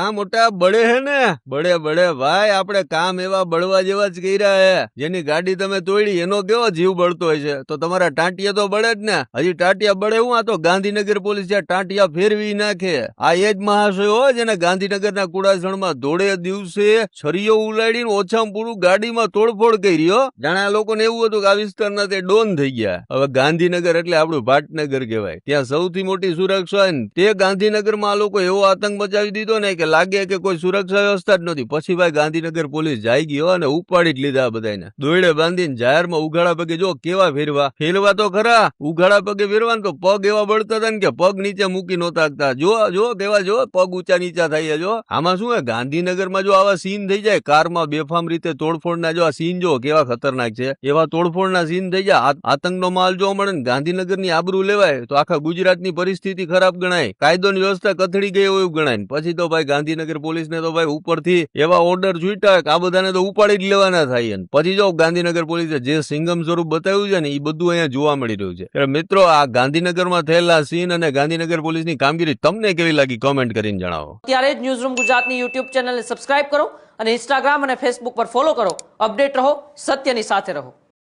આ મોટા બળે હે ને બળે બળે ભાઈ, આપણે કામ એવા બળવા જેવા જ કર્યા હે. જેની ગાડી તમે તોડી એનો કેવો જીવ બળતો હોય છે, તો તમારા ટાંટિયા તો બળે જ ને. હજી ટાંટિયા બળે હું? આ તો ગાંધીનગર પોલીસ ટાંટિયા ફેરવી નાખે. આ એ જ મહાશય હોય જેને ગાંધીનગરના કુડાસણમાં ધોળે દિવસે છરીઓ ઉલાડીને ઓછામાં પૂરું ગાડીમાં તોડફોડ કરી. જાણે આ લોકોને એવું હતું કે આ વિસ્તારના તે ડોન થઈ ગયા. હવે ગાંધીનગર એટલે આપણું ભાટનગર કહેવાય. ત્યાં સૌથી મોટી સુરક્ષા હોય ને તે ગાંધીનગરમાં આ લોકો એવો આતંક મચાવી દીધો ને કે લાગે કે કોઈ સુરક્ષા વ્યવસ્થા જ નથી. પછી ભાઈ ગાંધીનગર પોલીસ જાય ગયો અને ઉપાડી જ લીધા બધાને. દોયડે બાંધીને જાહેરમાં ઉઘાડા પગે જો કેવા ફેરવા તો ખરા. ઉઘાડા પગે ફેરવા તો પગ એવા બળતા હતા ને કે પગ નીચે મૂકી નહોતા શકતા. જો કેવા જો પગ ઊંચા નીચા થાય. જો આમાં શું હે, ગાંધીનગરમાં જો આવા સીન થઈ જાય, કારમાં બેફામ રીતે તોડફોડના જો આ સીન જો કેવા ખતરનાક છે. એવા તોડફોડના સીન થઈ જાય, આતંકનો માલ જોવા મળે ને ગાંધીનગરની આબરૂ લેવાય તો આખા ગુજરાતની પરિસ્થિતિ ખરાબ ગણાય. કાયદોની વ્યવસ્થા કથળી ગઈ એવું ગણાય. પછી તો ભાઈ ગાંધીનગર પોલીસને તો ભાઈ ઉપરથી એવા ઓર્ડર છૂટ્યા કે આ બધાને તો ઉપાડી જ લેવાના થાય. પછી જો ગાંધીનગર પોલીસે જે સિંગમ સ્વરૂપ બતાવ્યું છે ને એ બધું અહીંયા જોવા મળી રહ્યું છે. મિત્રો, આ ગાંધીનગરમાં થયેલા સીન અને ગાંધીનગર પોલીસની કામગીરી તમને કેવી લાગી કોમેન્ટ કરીને જણાવો. ત્યારે જ ન્યૂઝરૂમ ગુજરાતની યુટ્યુબ ચેનલને સબસ્ક્રાઇબ કરો અને ઇન્સ્ટાગ્રામ અને ફેસબુક પર ફોલો કરો. અપડેટ રહો, સત્યની સાથે રહો.